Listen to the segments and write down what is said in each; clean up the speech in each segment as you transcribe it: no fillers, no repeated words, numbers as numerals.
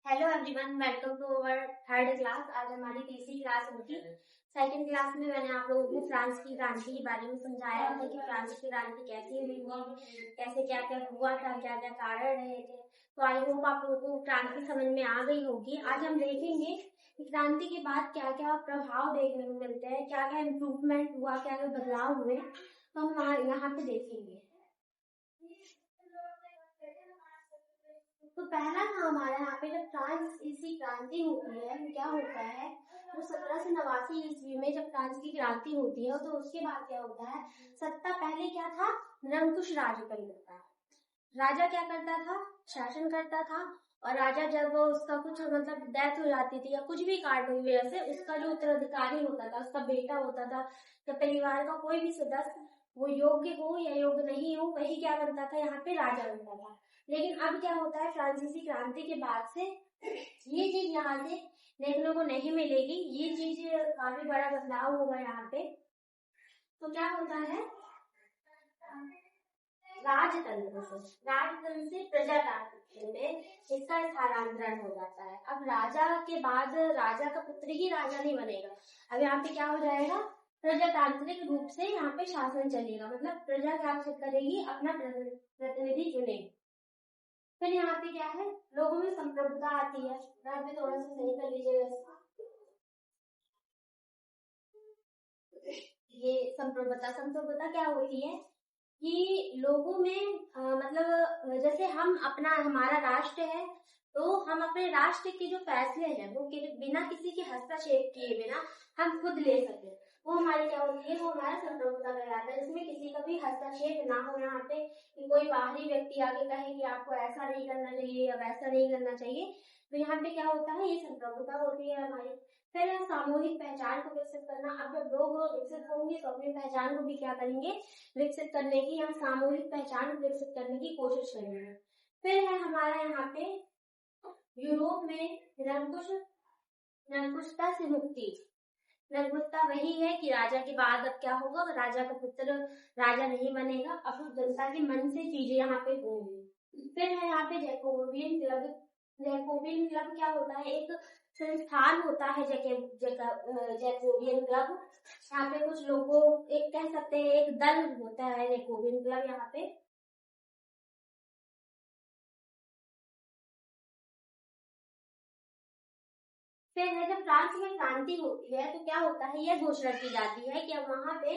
Hello everyone, welcome to our third class. आज हमारी तीसरी क्लास होगी। सेकंड क्लास में मैंने आप लोगों को फ्रांस की क्रांति के बारे में समझाया था कि फ्रांस की क्रांति कैसे हुई थी, कैसे क्या क्या हुआ था, क्या क्या कारण रहे थे। तो आई होप आप लोगों को क्रांति समझ में आ गई होगी। आज हम देखेंगे कि क्रांति के बाद क्या क्या प्रभाव देखने को मिलते हैं, क्या क्या इम्प्रूवमेंट हुआ, क्या क्या बदलाव हुए, तो हम यहाँ पे देखेंगे। तो पहला था हमारे यहाँ पे जब फ्रांस की क्रांति होती है तो क्या होता है, वो 1789 ईस्वी में जब फ्रांस की क्रांति होती है तो उसके बाद क्या होता है, सत्ता पहले क्या था, निरंकुश राज कर लेता है। राजा क्या करता था, शासन करता था। और राजा जब उसका कुछ मतलब डेथ हो जाती थी या कुछ भी कारण की वजह से, उसका जो उत्तराधिकारी होता था, उसका बेटा होता था या परिवार का कोई भी सदस्य, वो योग्य हो या योग्य नहीं हो, वही क्या बनता था, यहाँ पे राजा बनता था। लेकिन अब क्या होता है, फ्रांसीसी क्रांति के बाद से ये चीज यहाँ से देखने को नहीं मिलेगी। ये चीज काफी बड़ा बदलाव होगा यहाँ पे। तो क्या होता है, राजतंत्र से प्रजातंत्र में इसका स्थानांतरण हो जाता है। अब राजा के बाद राजा का पुत्र ही राजा नहीं बनेगा। अब यहाँ पे क्या हो जाएगा, प्रजातांत्रिक रूप से यहाँ पे शासन चलेगा। मतलब प्रजा क्या करेगी, अपना प्रतिनिधि चुनेगी। फिर यहाँ पे क्या है, लोगों में संप्रभुता आती है। यहाँ पे थोड़ा सा सही कर लीजिएगा। ये संप्रभुता क्या होती है कि लोगों में मतलब जैसे हम अपना हमारा राष्ट्र है तो हम अपने राष्ट्र के जो फैसले हैं वो बिना किसी के हस्तक्षेप किए बिना हम खुद ले सके, वो हमारी क्या होती है, वो हमारा संप्रभुता कहलाता है। जिसमें किसी का भी हस्तक्षेप ना हो, यहाँ पे कि कोई बाहरी व्यक्ति आगे कहे कि आपको ऐसा नहीं करना चाहिए या वैसा नहीं करना चाहिए, तो यहाँ पे क्या होता है, ये संप्रभुता होती है हमारी। फिर सामूहिक पहचान को विकसित करना। अब जब लोग विकसित होंगे तो अपनी पहचान को भी क्या करेंगे, विकसित करने की, या सामूहिक पहचान को विकसित करने की कोशिश करेंगे। फिर है हमारा यहाँ पे यूरोप में निरंकुशता से मुक्ति। निरंकुशता वही है कि राजा के बाद अब क्या होगा, राजा का पुत्र राजा नहीं बनेगा, अब जनता के मन से चीजें यहाँ पे होंगी। फिर है यहाँ पे जैकोबियन क्लब। जैकोबियन क्लब क्या होता है, एक संस्थान होता है जैकोबियन क्लब। यहाँ पे कुछ लोगों, एक कह सकते हैं एक दल होता है जैकोबियन क्लब यहाँ पे। फिर है जब फ्रांस में क्रांति होती है तो क्या होता है, यह घोषणा की जाती है कि अब वहां पे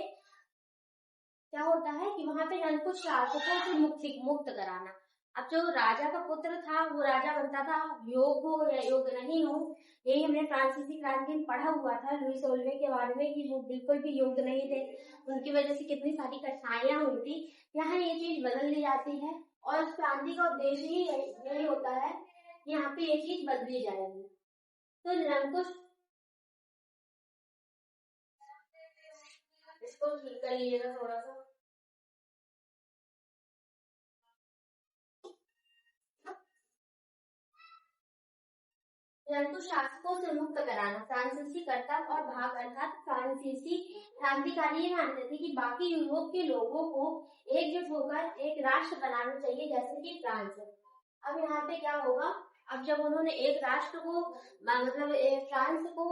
क्या होता है कि वहां पे निरंकुश शासकों को मुक्त कराना। अब जो राजा का पुत्र था वो राजा बनता था, योग हो या योग नहीं हो। यही हमने फ्रांसीसी क्रांति में पढ़ा हुआ था लुई सोल्वे के बारे में कि वो बिल्कुल भी योग्य नहीं थे, उनकी वजह से कितनी सारी कठिनाइयां हुई थी। यहाँ ये चीज बदल दी जाती है और उस क्रांति का उद्देश्य ही यही होता है, यहाँ पे ये चीज बदली जाएगी। तो निरंकुश, इसको ठीक कर लीजिएगा थोड़ा सा। निरंकुश शासकों से मुक्त कराना। फ्रांसीसी कर्तव्य और भाग अर्थात फ्रांसीसी क्रांतिकारी ये मानते थे कि बाकी यूरोप के लोगों को एकजुट होकर एक राष्ट्र बनाना चाहिए, जैसे कि फ्रांस। अब यहाँ पे क्या होगा, अब जब उन्होंने एक राष्ट्र को मतलब फ्रांस को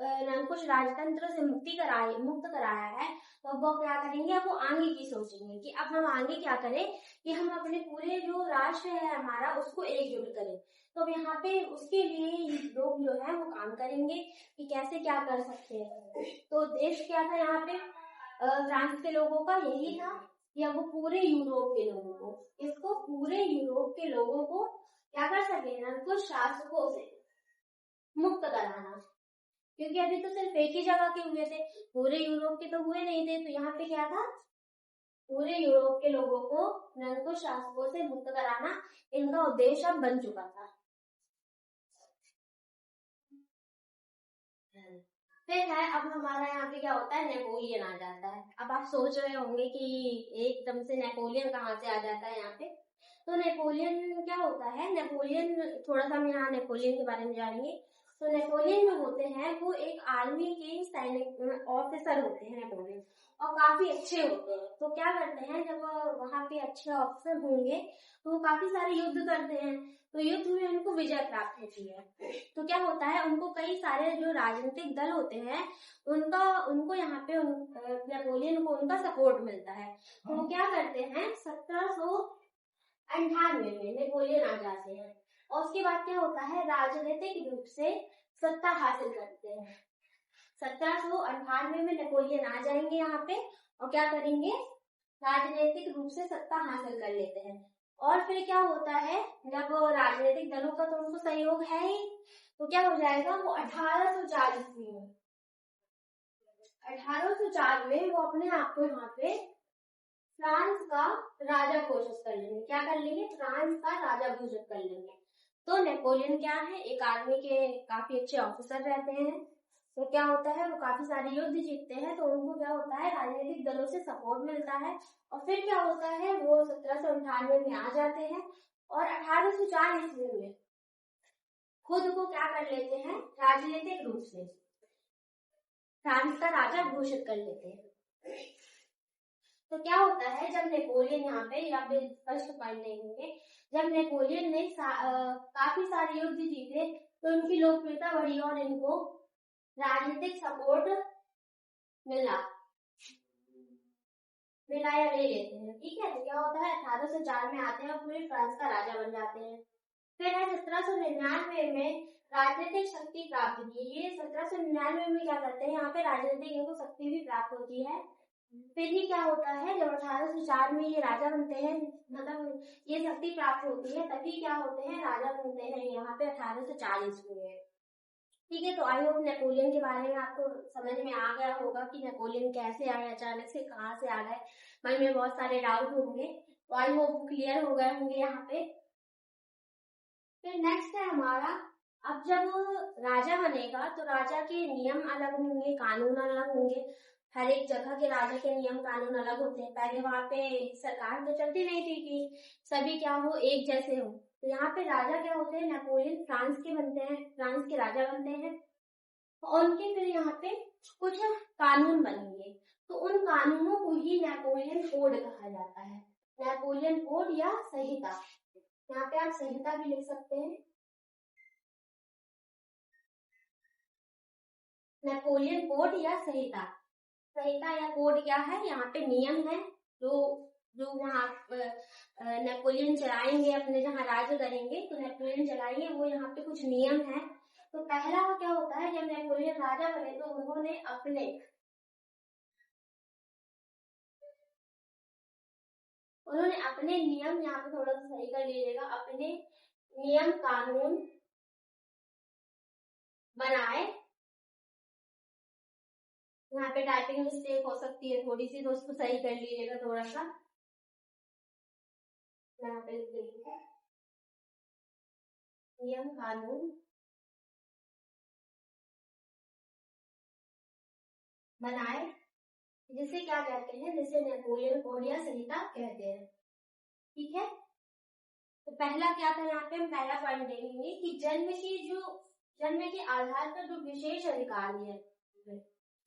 निरंकुश राजतंत्र से मुक्त कराया है, तो वो क्या करेंगे, अब वो आगे की सोचेंगे कि अब हम आगे क्या करें कि हम अपने पूरे जो राष्ट्र है हमारा उसको एकजुट करें। तो यहाँ पे उसके लिए लोग जो है वो काम करेंगे कि कैसे क्या कर सकते हैं। तो देश क्या था यहाँ पे, फ्रांस के लोगों का यही था कि अब वो पूरे यूरोप के लोगों को, इसको पूरे यूरोप के लोगों को क्या कर सके ना, कुछ शासकों से मुक्त कराना। क्योंकि अभी तो सिर्फ एक ही जगह के हुए थे, पूरे यूरोप के तो हुए नहीं थे। तो यहाँ पे क्या था, पूरे यूरोप के लोगों को निरंकुश शासकों से मुक्त कराना इनका उद्देश्य अब बन चुका था। फिर है अब हमारा यहाँ पे क्या होता है, नेपोलियन आ जाता है। अब आप सोच रहे होंगे कि एकदम से नेपोलियन कहाँ से आ जाता है यहाँ पे। तो नेपोलियन क्या होता है, नेपोलियन थोड़ा सा हम यहाँ नेपोलियन के बारे में जानेंगे। तो नेपोलियन जो होते हैं वो एक आर्मी के सैनिक ऑफिसर होते हैं नेपोलियन, और काफी अच्छे होते हैं। तो क्या करते हैं, जब वहाँ पे अच्छे ऑफिसर होंगे तो वो काफी सारे युद्ध करते हैं। तो युद्ध में उनको विजय प्राप्त होती है। तो क्या होता है, उनको कई सारे जो राजनीतिक दल होते हैं उनको यहाँ पे नेपोलियन को उनका सपोर्ट मिलता है। तो वो क्या करते हैं, 1798 में नेपोलियन आ जाते हैं और उसके बाद क्या होता है, राजनीतिक रूप से सत्ता हासिल करते हैं। 1798 में नेपोलियन आ जाएंगे यहाँ पे और क्या करेंगे, राजनीतिक रूप से सत्ता हासिल कर लेते हैं। और फिर क्या होता है, जब राजनीतिक दलों का तो उनको सहयोग है ही, तो क्या हो जाएगा, वो 1804 में वो अपने आप को यहाँ पे फ्रांस का राजा घोषित कर लेंगे। क्या कर लेंगे, फ्रांस का राजा घोषित कर लेंगे। तो नेपोलियन क्या है, एक आर्मी के काफी अच्छे ऑफिसर रहते हैं। तो क्या होता है, वो काफी सारे युद्ध जीतते हैं, तो उनको क्या होता है, राजनीतिक दलों से सपोर्ट मिलता है। और फिर क्या होता है, वो 1798 में आ जाते हैं और 1804 ईस्वी में खुद को क्या कर लेते हैं, राजनीतिक रूप से फ्रांस का राजा घोषित कर लेते हैं। तो क्या होता है, जब नेपोलियन यहाँ पे फर्स्ट पॉइंट लेंगे, जब नेपोलियन ने काफी सारे युद्ध जीते तो उनकी लोकप्रियता बढ़ी और इनको राजनीतिक सपोर्ट मिला या ले लेते हैं। ठीक है, तो क्या होता है, 1804 में आते हैं और पूरे फ्रांस का राजा बन जाते हैं। फिर है 1799 में राजनीतिक शक्ति प्राप्त की। ये 1799 में क्या करते हैं, यहाँ पे राजनीतिक इनको शक्ति भी प्राप्त होती है। फिर ही क्या होता है, जब 1804 में ये राजा बनते हैं, मतलब ये शक्ति प्राप्त होती है, तभी क्या होते हैं, राजा बनते हैं यहाँ पे 1804 ईस्वी में। ठीक है, तो आई होप नेपोलियन के बारे में आपको समझ में आ गया होगा कि नेपोलियन कैसे आए, अचानक से कहाँ से आ गए। मन में बहुत सारे डाउट होंगे, तो आई होप क्लियर हो गए होंगे यहाँ पे। फिर नेक्स्ट है हमारा, अब जब राजा बनेगा तो राजा के नियम अलग होंगे, कानून अलग होंगे। हर एक जगह के राजा के नियम कानून अलग होते हैं। पहले वहां पे सरकार तो चलती नहीं थी कि सभी क्या हो, एक जैसे हो। तो यहाँ पे राजा क्या होते हैं, नेपोलियन फ्रांस के बनते हैं, फ्रांस के राजा बनते हैं और उनके फिर यहाँ पे कुछ कानून बनेंगे। तो उन कानूनों को ही नेपोलियन कोड कहा जाता है, नेपोलियन कोड या संहिता। यहाँ पे आप संहिता भी लिख सकते हैं, नेपोलियन कोड या संहिता। संहिता या कोड क्या है, यहाँ पे नियम है जो वहाँ नेपोलियन चलाएंगे, अपने जहाँ राज्य करेंगे तो नेपोलियन चलाएंगे, वो यहाँ पे कुछ नियम है। तो पहला क्या होता है, जब नेपोलियन राजा बने तो उन्होंने अपने नियम, यहाँ पे थोड़ा सा सही कर लीजिएगा, अपने नियम कानून बनाए। यहाँ पे टाइपिंग मिस्टेक हो सकती है थोड़ी सी, तो उसको सही कर लीजिएगा थोड़ा सा। यहाँ पे लिख दीजिएगा नियम कानून बनाए, जिसे क्या कहते हैं, जिसे नेपोलियन कोड या संहिता कहते हैं। ठीक है, तो पहला क्या था, यहाँ पे हम पहला पॉइंट देखेंगे कि जन्म के आधार पर जो विशेष अधिकार है,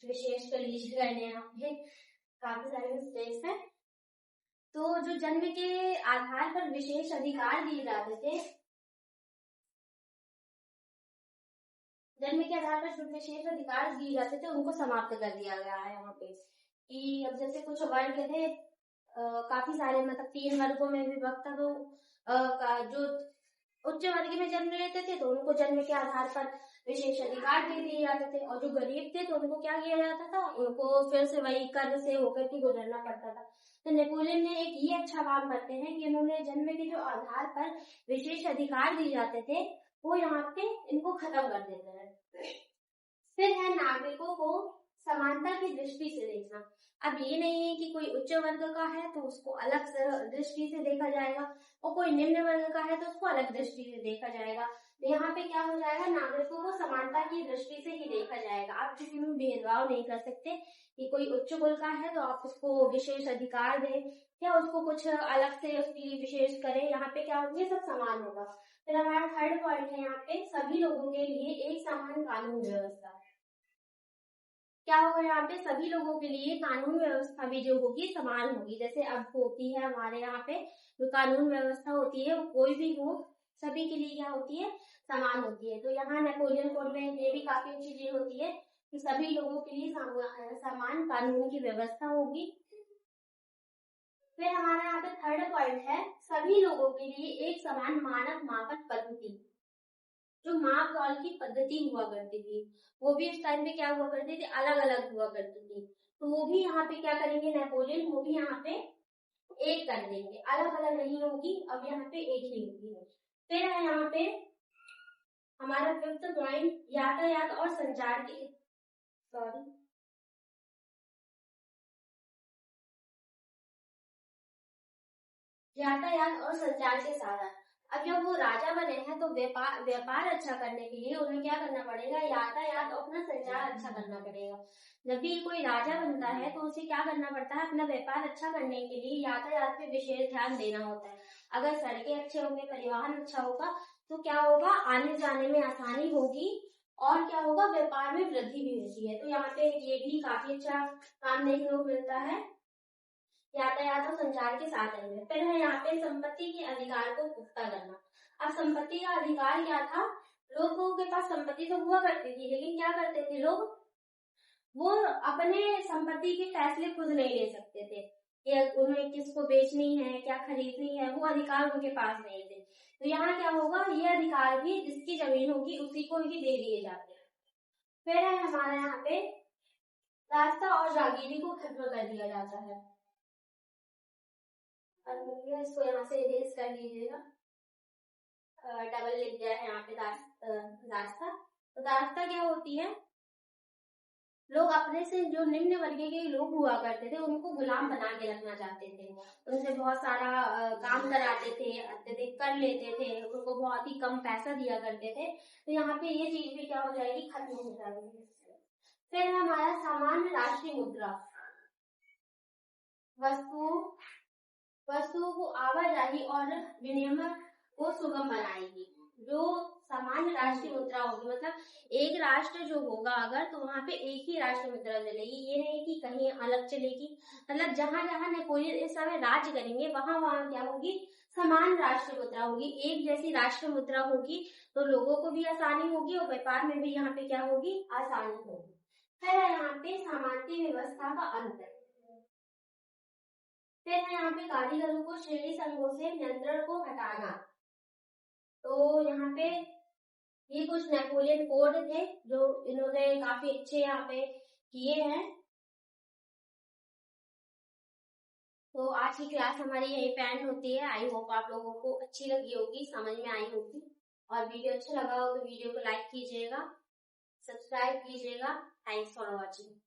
विशेष कर लीजिएगा, यहाँ पे काफी सारे मिस्टेक्स है। तो जो जन्म के आधार पर विशेष अधिकार दिए जाते थे, जन्म के आधार पर जो विशेष अधिकार दिए जाते थे उनको समाप्त कर दिया गया है यहाँ पे। कि अब जैसे कुछ वर्ग थे, काफी सारे, मतलब 3 वर्गों में विभक्त था। तो जो उच्च वर्ग में जन्म लेते थे तो उनको जन्म के आधार पर विशेष अधिकार दे दिए जाते थे, और जो गरीब थे तो उनको क्या किया जाता था, उनको फिर से वही कर से होकर के गुजरना पड़ता था। तो नेपोलियन ने एक ये अच्छा काम करते हैं कि उन्होंने जन्म के जो आधार पर विशेष अधिकार दिए जाते थे वो यहाँ पे इनको खत्म कर देते हैं। फिर है नागरिकों को समानता की दृष्टि से देखना। अब ये नहीं है कि कोई उच्च वर्ग का है तो उसको अलग दृष्टि से देखा जाएगा और कोई निम्न वर्ग का है तो उसको अलग दृष्टि से देखा जाएगा। तो यहाँ पे क्या हो जाएगा, नागरिकों को समानता की दृष्टि से ही देखा जाएगा। आप किसी में भेदभाव नहीं कर सकते कि कोई उच्च कुल का है तो आप उसको विशेष अधिकार दें या उसको कुछ अलग से उसके लिए विशेष करें। यहाँ पे क्या होगा, सब समान होगा। फिर हमारा थर्ड पॉइंट है यहाँ पे, सभी लोगों के लिए एक समान कानून व्यवस्था। क्या होगा, यहाँ पे सभी लोगों के लिए कानून व्यवस्था भी जो होगी समान होगी। जैसे अब होती है हमारे यहाँ पे जो कानून व्यवस्था होती है, वो कोई भी हो, सभी के लिए क्या होती है, समान होती है। तो यहाँ नेपोलियन कोड में ये भी काफी अच्छी चीज होती है कि सभी लोगों के लिए समान कानून की व्यवस्था होगी। फिर हमारा यहाँ पे थर्ड पॉइंट है, सभी लोगों के लिए एक समान मानक मापन पद्धति। जो माप तौल की पद्धति हुआ करती थी वो भी इस टाइम पे क्या हुआ करती थी, अलग अलग हुआ करती थी। तो वो भी यहाँ पे क्या करेंगे नेपोलियन, वो भी यहाँ पे एक कर देंगे, अलग अलग नहीं होगी, अब यहाँ पे एक ही होगी। फिर है यहाँ पे हमारा फिफ्थ पॉइंट, यातायात और संचार के यातायात और संचार के साधन। अब जब वो राजा बने हैं तो व्यापार अच्छा करने के लिए उन्हें क्या करना पड़ेगा, यातायात और अपना संचार अच्छा करना पड़ेगा। जब भी कोई राजा बनता है तो उसे क्या करना पड़ता है, अपना व्यापार अच्छा करने के लिए यातायात पे विशेष ध्यान देना होता है। अगर सड़कें अच्छे होंगे, परिवहन अच्छा होगा तो क्या होगा, आने जाने में आसानी होगी और क्या होगा, व्यापार में वृद्धि भी होती है। तो यहाँ पे ये भी काफी अच्छा काम देखने को मिलता है यातायात और संचार के साधन में। फिर है यहाँ पे संपत्ति के अधिकार को पुख्ता करना। अब संपत्ति का अधिकार क्या था, लोगों के पास संपत्ति तो हुआ करती थी लेकिन क्या करते थे लोग, वो अपने संपत्ति के फैसले खुद नहीं ले सकते थे कि उन्हें किसको बेचनी है, क्या खरीदनी है, वो अधिकार उनके पास नहीं थे। तो यहाँ क्या होगा, ये अधिकार भी जिसकी जमीन होगी उसी को ही दे दिए जाते हैं। फिर है हमारा यहाँ पे रास्ता और जागीरी को खत्म कर दिया जाता है। इसको यहाँ से इरेज कर लीजिएगा, डबल लिख गया है यहाँ पे रास्ता। तो रास्ता क्या होती है, लोग अपने से जो निम्न वर्ग के लोग हुआ करते थे उनको गुलाम बना के रखना चाहते थे, उनसे बहुत सारा काम कराते थे, अत्यधिक कर लेते थे, उनको बहुत ही कम पैसा दिया करते थे। तो यहाँ पे ये चीज भी क्या हो जाएगी, खत्म हो जाएगी। फिर हमारा सामान्य राष्ट्रीय मुद्रा वस्तुओं को आवाजाही और विनिमय को सुगम बनाएगी। जो सामान्य राष्ट्रीय मुद्रा होगी, मतलब एक राष्ट्र जो होगा अगर, तो वहां पे एक ही राष्ट्रीय मुद्रा चलेगी, ये नहीं कि कहीं अलग चलेगी। मतलब जहां जहां नेपोलियन इस समय राज्य करेंगे वहां वहां क्या होगी, समान राष्ट्रीय मुद्रा होगी, एक जैसी राष्ट्रीय मुद्रा होगी। तो लोगों को भी आसानी होगी और व्यापार में भी यहाँ पे क्या होगी, आसानी होगी। फिर यहाँ पे सामंती व्यवस्था का अंत। फिर है यहाँ पे कारीगरों को श्रेणी संघों से नियंत्रण को हटाना। तो यहाँ पे ये कुछ नेपोलियन कोड थे जो इन्होंने काफी अच्छे यहाँ पे किए हैं। तो आज की क्लास हमारी यही पे एंड होती है। आई होप आप लोगों को अच्छी लगी होगी, समझ में आई होगी, और वीडियो अच्छा लगा हो तो वीडियो को लाइक कीजिएगा, सब्सक्राइब कीजिएगा। Thanks for watching.